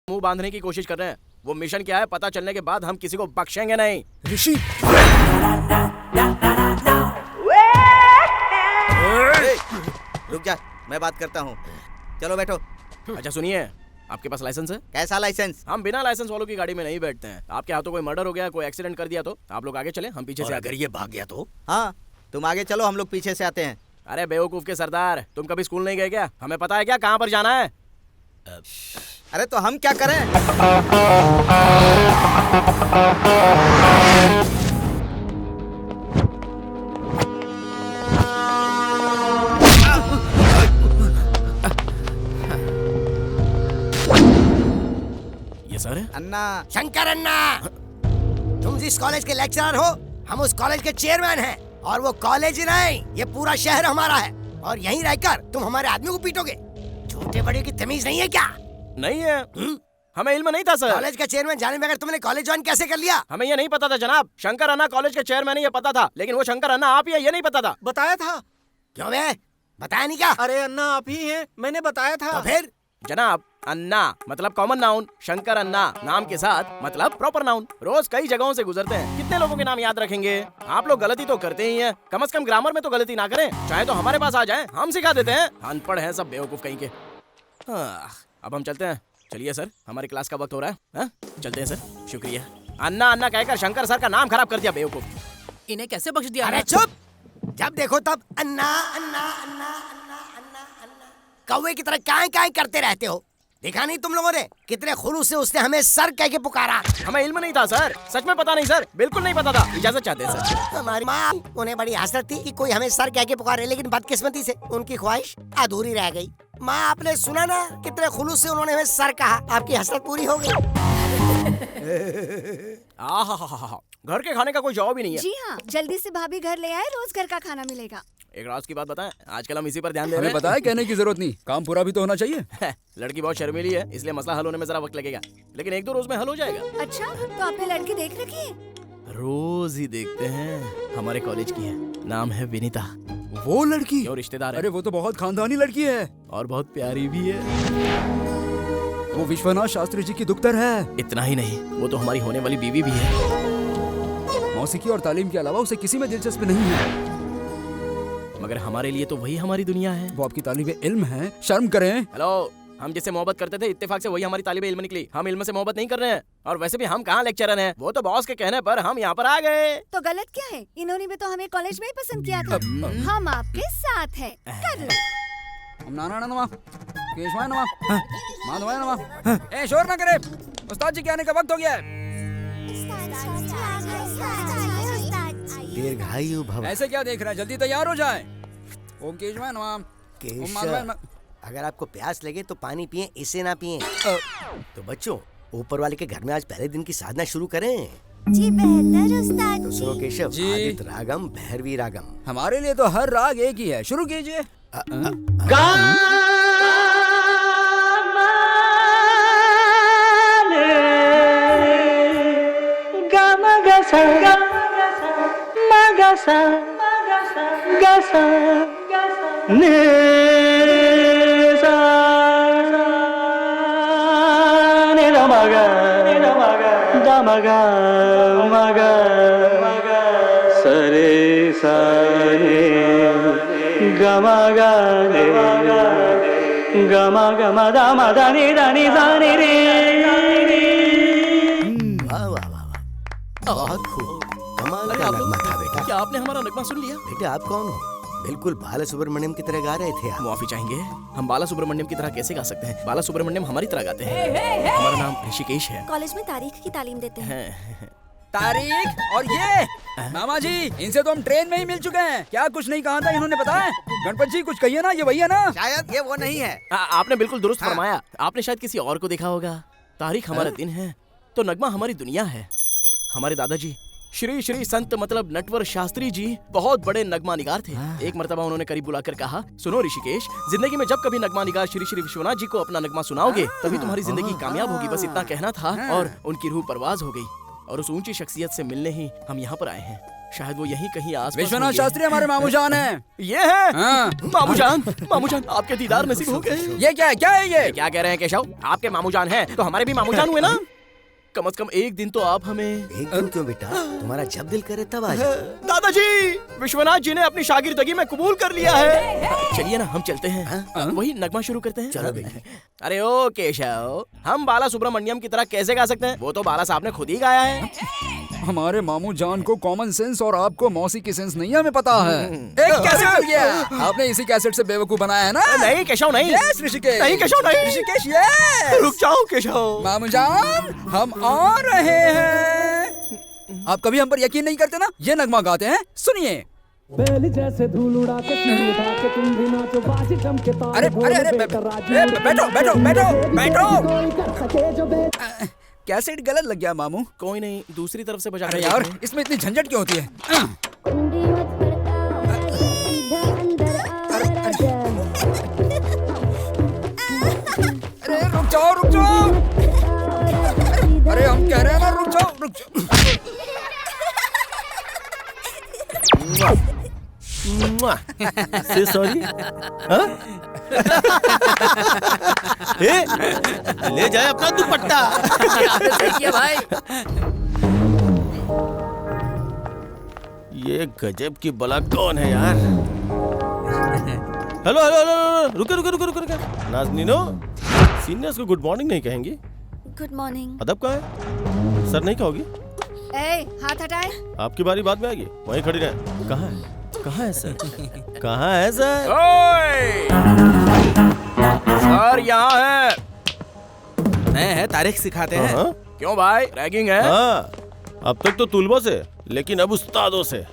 मुंह बांधने की कोशिश कर रहे हैं। वो मिशन क्या है पता चलने के बाद हम किसी को बख्शेंगे नहीं। ऋषि रुक जा, मैं बात करता हूँ। चलो बैठो। अच्छा सुनिए, आपके पास लाइसेंस है? कैसा लाइसेंस? हम बिना लाइसेंस वालों की गाड़ी में नहीं बैठते हैं। आपके हाथों कोई मर्डर हो गया, कोई एक्सीडेंट कर दिया तो आप लोग आगे चले, हम पीछे से अगर ये भाग गया तो? हाँ, तुम आगे चलो, हम लोग पीछे से आते हैं। अरे बेवकूफ के सरदार, तुम कभी स्कूल नहीं गए क्या? हमें पता है क्या कहाँ पर जाना है? अरे तो हम क्या करें? ये सर है? अन्ना। शंकर अन्ना, तुम जिस कॉलेज के लेक्चरर हो, हम उस कॉलेज के चेयरमैन हैं। और वो कॉलेज ही नहीं, ये पूरा शहर हमारा है। और यहीं रहकर तुम हमारे आदमी को पीटोगे? छोटे बड़े की तमीज नहीं है क्या? नहीं है। हमें इल्म नहीं था सर। कॉलेज का चेयरमैन जाने बगैर तुमने कॉलेज ज्वाइन कैसे कर लिया? हमें ये नहीं पता था जनाब। शंकर अन्ना कॉलेज के चेयरमैन है ये पता था, लेकिन वो शंकर अन्ना आप ही है ये नहीं पता था। बताया था। क्यों बे? बताया नहीं क्या? अरे अन्ना आप ही हैं, मैंने बताया था। तो फिर जनाब, अन्ना मतलब कॉमन नाउन, शंकर अन्ना नाम के साथ मतलब प्रॉपर नाउन। रोज कई जगहों से गुजरते हैं, कितने लोगों के नाम याद रखेंगे? आप लोग गलती तो करते ही हैं, कम से कम ग्रामर में तो गलती ना करें। चाहे तो हमारे पास आ जाएं, हम सिखा देते हैं। अनपढ़ हैं सब बेवकूफ कहीं के। अब हम चलते हैं। चलिए सर, हमारी क्लास का वक्त हो रहा है। हाँ? चलते हैं सर, शुक्रिया। अन्ना अन्ना कहकर शंकर सर का नाम खराब कर दिया बेवकूफ। इन्हें कैसे बख्श दिया? अरे चुप! जब देखो तब अन्ना अन्ना अन्ना अन्ना अन्ना अन्ना कौवे की तरह काहे काहे करते रहते हो। देखा नहीं तुम लोगों ने कितने खुलूस से उसने हमें सर कह के पुकारा? हमें इल्म नहीं था सर, सच में पता नहीं सर, बिल्कुल नहीं पता था। इजाजत चाहते हैं सर। हमारी माँ, उन्हें बड़ी हसरत थी कि कोई हमें सर कह के पुकारे, लेकिन बदकिस्मती से उनकी ख्वाहिश अधूरी रह गई। माँ, आपने सुना ना कितने खुलूस से उन्होंने हमें सर कहा? आपकी हसरत पूरी हो गई। घर के खाने का कोई जवाब ही नहीं है। जी हाँ, जल्दी से भाभी घर ले आए, रोज घर का खाना मिलेगा। एक राज की बात बताएं, आजकल हम इसी पर ध्यान दे रहे हमें हैं। पता है, कहने की जरूरत नहीं, काम पूरा भी तो होना चाहिए। लड़की बहुत शर्मीली है, इसलिए मसला हल होने में जरा वक्त लगेगा, लेकिन 1-2 रोज में हल हो जाएगा। अच्छा, तो आपने लड़की देख रखी है? रोज ही देखते हैं। हमारे कॉलेज की है, नाम है विनीता। वो लड़की? क्यों, रिश्तेदार है? अरे वो तो बहुत खानदानी लड़की है और बहुत प्यारी भी है। वो विश्वनाथ शास्त्री जी की दुख्तर है। इतना ही नहीं, वो तो हमारी होने वाली बीवी भी है। मौसीकी और तालीम के अलावा उसे किसी में दिलचस्पी नहीं है। मगर हमारे लिए तो वही हमारी दुनिया है। वो आपकी तालीब इल्म है, शर्म करें। हेलो, हम जिससे मोहब्बत करते थे इत्तेफाक से वही हमारी तालिबे इल्म निकली। हम इल्म से मोहब्बत नहीं कर रहे हैं, और वैसे भी हम कहाँ लेक्चरर हैं। वो तो बॉस के कहने पर हम यहाँ पर आ गए। तो गलत क्या है? इन्होंने भी तो हमें कॉलेज में ही पसंद किया था। हम आपके साथ हैं, कर लो। ओम नारायण नमः, केशवाय नमः, माधवाय नमः। ए शोर ना करे, उस्ताद जी के आने का वक्त हो गया है। दीर्घायु भव। ऐसे क्या देख रहा है, जल्दी तैयार हो जाए। ओम केशवाय नमः, ओम माधवाय नमः। अगर आपको प्यास लगे तो पानी पिए, इसे ना पिए। तो बच्चों, ऊपर वाले के घर में आज पहले दिन की साधना शुरू करें। जी बेहतर उस्ताद तो सुनो केशव, जी। आदित्य रागम, भैरवी रागम। हमारे लिए तो हर राग एक ही है, शुरू कीजिए। वाह वाह वाह वाह, बहुत खूब, कमाल अरे का आप नगमा था बेटा। क्या आपने हमारा नगमा सुन लिया? बेटा आप कौन हो? बिल्कुल बाला सुब्रमण्यम की तरह गा रहे थे आप। मुआफी चाहेंगे, हम बाला सुब्रमण्यम की तरह कैसे गा सकते हैं? बाला सुब्रमण्यम हमारी तरह गाते हैं। हमारा नाम ऋषिकेश है। कॉलेज में तारीख की तालीम देते हैं। तारीख और ये मामा जी, इनसे तो हम ट्रेन में ही मिल चुके हैं। क्या कुछ नहीं कहा था इन्होंने, पता है? गणपत जी कुछ कहिए ना, ये वही है ना? शायद ये वो नहीं है। आपने बिल्कुल दुरुस्त फरमाया। आपने शायद किसी और को देखा होगा। तारीख हमारा दिन है तो नगमा हमारी दुनिया है। हमारे दादाजी श्री श्री संत मतलब नटवर शास्त्री जी बहुत बड़े नगमा निगार थे। एक मर्तबा उन्होंने करीब बुलाकर कहा, सुनो ऋषिकेश, जिंदगी में जब कभी नगमा निगार श्री श्री विश्वनाथ जी को अपना नगमा सुनाओगे तभी तुम्हारी जिंदगी कामयाब होगी। बस इतना कहना था और उनकी रूह परवाज हो गई, और उस ऊंची शख्सियत से मिलने ही हम यहाँ पर आए हैं। शायद वो यहीं कहीं आस विश्वनाथ शास्त्री हमारे मामू जान हैं। ये है हाँ। मामू जान आपके दीदार नसीब हो गए। ये क्या है ये? क्या कह रहे हैं केशव? आपके मामू जान हैं तो हमारे भी मामू जान हुए ना। कम से कम एक दिन तो आप हमें। एक दिन क्यों बेटा, तुम्हारा जब दिल करे तब आ जाओ। दादाजी, विश्वनाथ जी ने अपनी शागिर्दगी में कबूल कर लिया है। चलिए ना हम चलते हैं। वही नगमा शुरू करते हैं। चलो बेटा। अरे ओ केशव, हम बाला सुब्रमण्यम की तरह कैसे गा सकते हैं? वो तो बाला साहब ने खुद ही गाया है। हमारे मामू जान को कॉमन सेंस और आपको मौसी की सेंस नहीं हमें पता है। एक कैसेट मिल गया, आपने इसी कैसेट से बेवकूफ बनाया है ना? नहीं केशव नहीं। यस ऋषिकेश। नहीं केशव नहीं। ऋषिकेश यस। रुक जाओ केशव। मामू जान हम आ रहे हैं। आप कभी हम पर यकीन नहीं करते ना? ये नगमा गाते हैं, सुनिए। बैल जैसे धूल उड़ा के सिर उठा के तुम भी नाचो बाजी चमके तारे बैठो। कैसेट गलत लग गया मामू। कोई नहीं, दूसरी तरफ से बजा। अरे यार, इसमें इतनी झंझट क्यों होती है? अरे रुक जाओ। अरे हम कह रहे हैं ना रुक जाओ। से सॉरी। ले जाए अपना दुपट्टा। भाई ये गजब की बला कौन है यार? हेलो रुको। नाज़नीनो, सीनियर्स को गुड मॉर्निंग नहीं कहेंगी? Good morning. अदब कहाँ है? सर नहीं कहोगी? हाथ हटाए। आपकी बारी बाद में आएगी, वहीं खड़ी रहे। कहाँ है सर? कहाँ है सर? ओए! सर यहाँ है। नए हैं, तारीख सिखाते हैं। हाँ क्यों भाई, रैगिंग है? हाँ, अब तक तो तुलबों से, लेकिन अब उस्तादों से।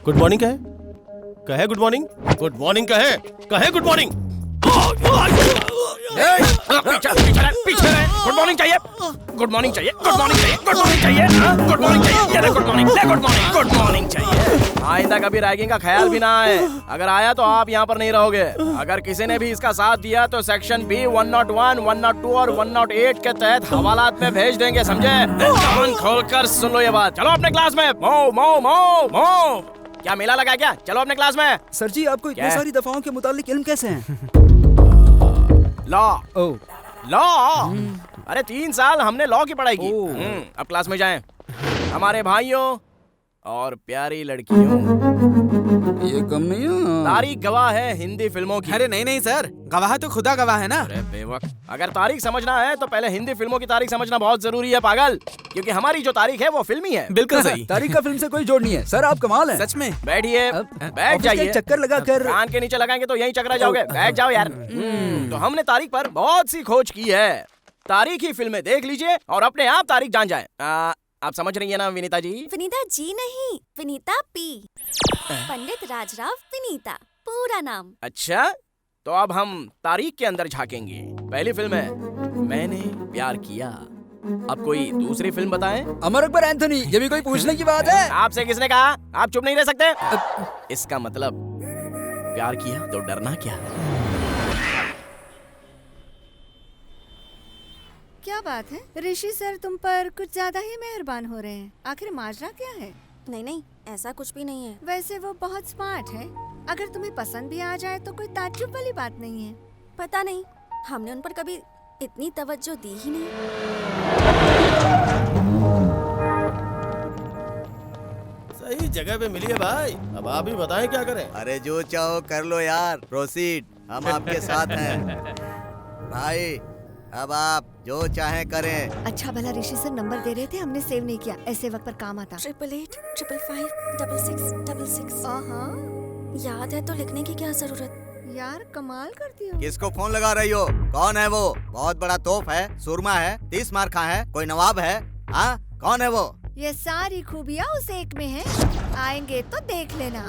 गुड मॉर्निंग कहे गुड मॉर्निंग। गुड मॉर्निंग कहे गुड मॉर्निंग। पीछे रहे। गुड मॉर्निंग चाहिए। गुड मॉर्निंग चाहिए। गुड मॉर्निंग चाहिए। आइंदा कभी रैगिंग का ख्याल भी ना आए। अगर आया तो आप यहाँ पर नहीं रहोगे। अगर किसी ने भी इसका साथ दिया तो सेक्शन बी 101, 102 और 108 के तहत हवालात में भेज देंगे, समझे? कान खोलकर सुन लो ये बात। चलो अपने क्लास में। मो क्या मेला लगा क्या? चलो अपने क्लास में। सर जी, आपको इतनी सारी दफाओं के मुतालिक इल्म कैसे है? लॉ। अरे 3 साल हमने लॉ की पढ़ाई की। अब क्लास में जाएं। हमारे भाइयों और प्यारी लड़कियों, ये कम नहीं है। तारीख गवाह है हिंदी फिल्मों की। अरे नहीं सर, गवाह तो खुदा गवाह है ना। अरे बेवक, अगर तारीख समझना है तो पहले हिंदी फिल्मों की तारीख समझना बहुत जरूरी है पागल, क्योंकि हमारी जो तारीख है वो फिल्मी है। बिल्कुल सही। तारीख का फिल्म से कोई जोड़ नहीं है। सर आप कमाल हैं। सच में। बैठिए, बैठ जाइए। चक्कर लगा कर कान के नीचे लगाएंगे तो यहीं चकरा जाओगे। बैठ जाओ यार। तो हमने तारीख पर बहुत सी खोज की है। तारीखी फिल्में देख लीजिए और अपने आप तारीख जान जाए। आप समझ रही है ना विनीता जी? विनीता जी नहीं, विनीता पी। पंडित राजराव विनीता, पूरा नाम। अच्छा, तो अब हम तारीख के अंदर झांकेंगे। पहली फिल्म है मैंने प्यार किया। अब कोई दूसरी फिल्म बताएं? अमर अकबर एंथोनी। ये भी कोई पूछने की बात है? आपसे किसने कहा? आप चुप नहीं रह सकते? इसका मतलब प्यार किया तो डरना क्या? क्या बात है ऋषि सर, तुम पर कुछ ज्यादा ही मेहरबान हो रहे हैं। आखिर माजरा क्या है? नहीं, ऐसा कुछ भी नहीं है। वैसे वो बहुत स्मार्ट है। अगर तुम्हें पसंद भी आ जाए तो कोई ताज्जुब वाली बात नहीं है। पता नहीं, हमने उन पर कभी इतनी तवज्जो दी ही नहीं। सही जगह पे मिली है भाई। अब आप ही बताएं क्या करें। अरे जो चाहो कर लो यार, प्रोसीड, हम आपके साथ हैं। भाई अब आप जो चाहें करें। अच्छा भला ऋषि सर नंबर दे रहे थे, हमने सेव नहीं किया। ऐसे वक्त पर काम आता। 888 555 6666। याद है तो लिखने की क्या जरूरत। यार कमाल करती हो। किसको फोन लगा रही हो? कौन है वो? बहुत बड़ा तोप है, सुरमा है, 30 मार खा है, कोई नवाब है? हाँ, कौन है वो? ये सारी खूबियाँ उस एक में है। आएंगे तो देख लेना।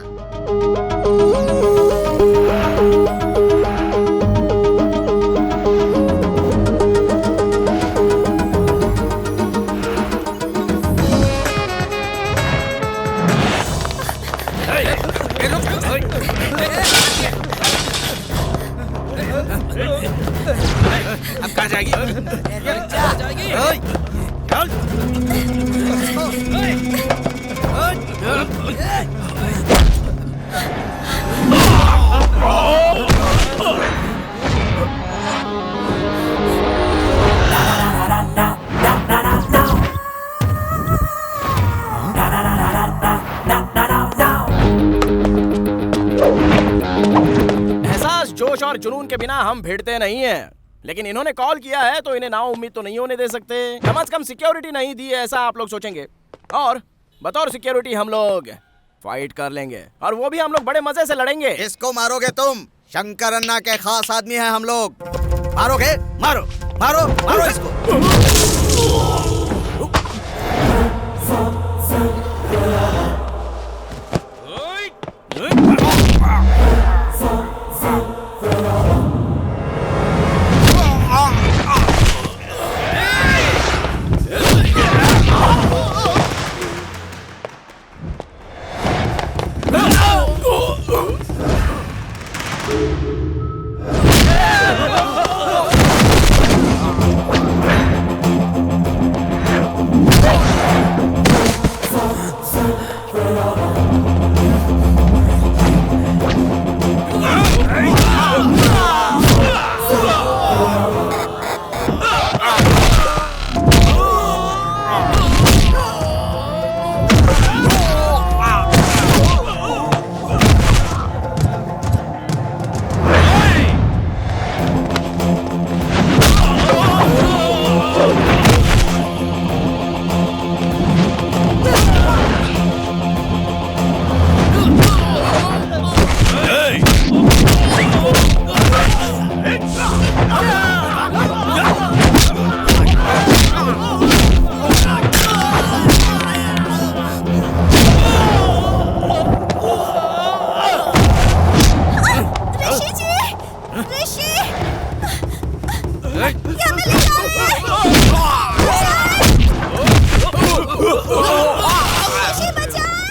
अब कहाँ जाएगी? एहसास, जोश और जुनून के बिना हम भिड़ते नहीं हैं। लेकिन इन्होंने कॉल किया है तो इन्हें नाउम्मीद तो नहीं होने दे सकते। कम से कम सिक्योरिटी नहीं दी है ऐसा आप लोग सोचेंगे, और बतौर सिक्योरिटी हम लोग फाइट कर लेंगे, और वो भी हम लोग बड़े मजे से लड़ेंगे। इसको मारोगे तुम? शंकर अन्ना के खास आदमी हैं हम लोग। मारोगे? मारो मारो मारो इसको। ऋषि जी, ऋषि, क्या मैं ले